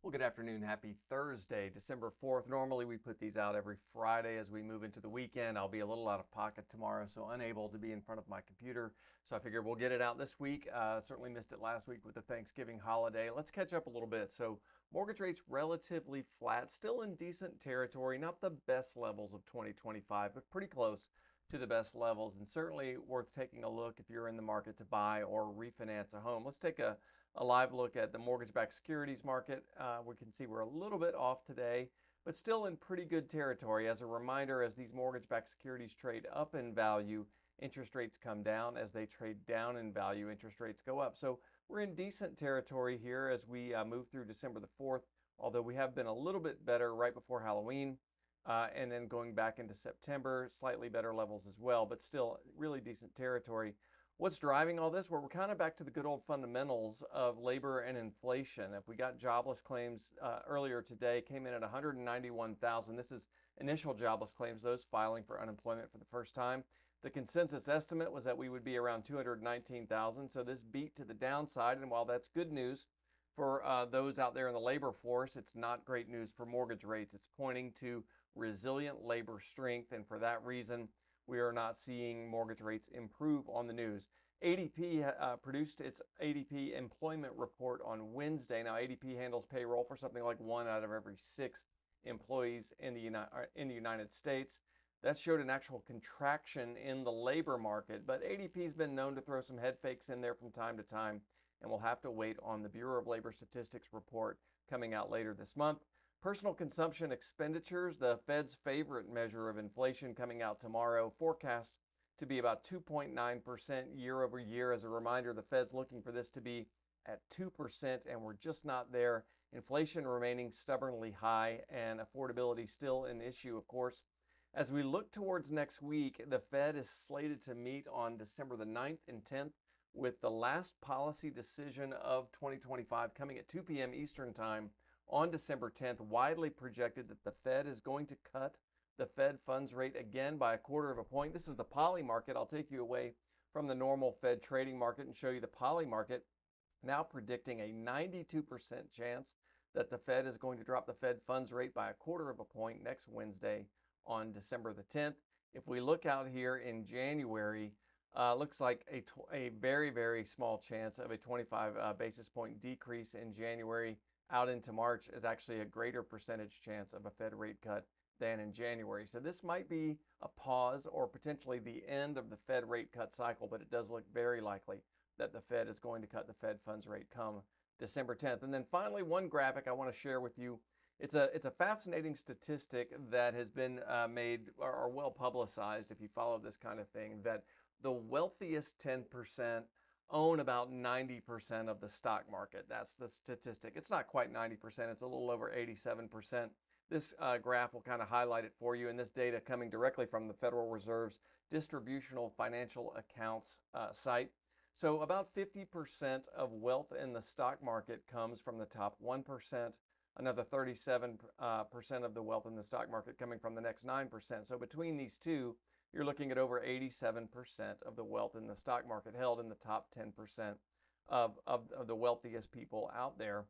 Well, good afternoon. Happy Thursday, December 4th. Normally, we put these out every Friday as we move into the weekend. I'll be a little out of pocket tomorrow, so unable to be in front of my computer. So I figured we'll get it out this week. Certainly missed it last week with the Thanksgiving holiday. Let's catch up a little bit. So, mortgage rates relatively flat, still in decent territory, not the best levels of 2025, but pretty close to the best levels, and certainly worth taking a look if you're in the market to buy or refinance a home. Let's take a live look at the mortgage-backed securities market. We can see we're a little bit off today, but still in pretty good territory. As a reminder, as these mortgage-backed securities trade up in value, interest rates come down. As they trade down in value, interest rates go up. So we're in decent territory here as we move through December the 4th, although we have been a little bit better right before Halloween. And then going back into September, slightly better levels as well, but still really decent territory. What's driving all this? Well, we're kind of back to the good old fundamentals of labor and inflation. If we got jobless claims earlier today, came in at 191,000. This is initial jobless claims, those filing for unemployment for the first time. The consensus estimate was that we would be around 219,000. So this beat to the downside. And while that's good news for those out there in the labor force, it's not great news for mortgage rates. It's pointing to resilient labor strength. And for that reason, we are not seeing mortgage rates improve on the news. ADP produced its ADP employment report on Wednesday. Now, ADP handles payroll for something like 1 out of every 6 employees in the United States. That showed an actual contraction in the labor market, but ADP has been known to throw some head fakes in there from time to time, and we'll have to wait on the Bureau of Labor Statistics report coming out later this month. Personal consumption expenditures, the Fed's favorite measure of inflation, coming out tomorrow, forecast to be about 2.9% year over year. As a reminder, the Fed's looking for this to be at 2%, and we're just not there. Inflation remaining stubbornly high, and affordability still an issue, of course. As we look towards next week, the Fed is slated to meet on December the 9th and 10th, with the last policy decision of 2025 coming at 2 p.m. Eastern Time on December 10th. Widely projected that the Fed is going to cut the Fed funds rate again by 1/4 of a point. This is the poly market. I'll take you away from the normal Fed trading market and show you the poly market, now predicting a 92% chance that the Fed is going to drop the Fed funds rate by 1/4 of a point next Wednesday on December the 10th. If we look out here in January, looks like a very, very small chance of a 25 basis point decrease in January. Out into March is actually a greater percentage chance of a Fed rate cut than in January. So this might be a pause or potentially the end of the Fed rate cut cycle, but it does look very likely that the Fed is going to cut the Fed funds rate come December 10th. And then finally, one graphic I want to share with you. It's a fascinating statistic that has been made or well publicized if you follow this kind of thing, that the wealthiest 10% own about 90% of the stock market. That's the statistic. It's not quite 90%, it's a little over 87%. This graph will kind of highlight it for you, and this data coming directly from the Federal Reserve's Distributional Financial Accounts site. So about 50% of wealth in the stock market comes from the top 1%, another 37% of the wealth in the stock market coming from the next 9%. So between these two, you're looking at over 87% of the wealth in the stock market held in the top 10% of the wealthiest people out there.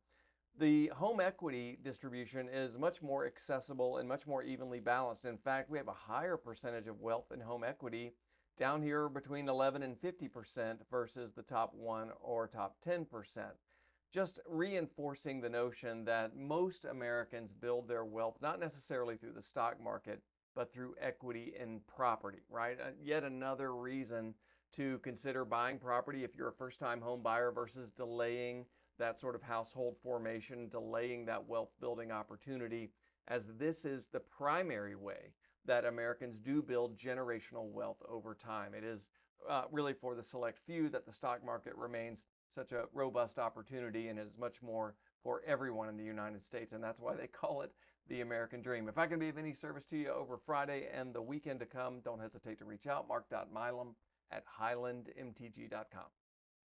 The home equity distribution is much more accessible and much more evenly balanced. In fact, we have a higher percentage of wealth in home equity down here between 11 and 50% versus the top 1 or top 10%. Just reinforcing the notion that most Americans build their wealth not necessarily through the stock market, but through equity in property, right? Yet another reason to consider buying property if you're a first-time home buyer versus delaying that sort of household formation, delaying that wealth building opportunity, as this is the primary way that Americans do build generational wealth over time. It is really for the select few that the stock market remains such a robust opportunity, and it is much more for everyone in the United States, and that's why they call it the American Dream. If I can be of any service to you over Friday and the weekend to come, don't hesitate to reach out. Mark.Milam at highlandmtg.com.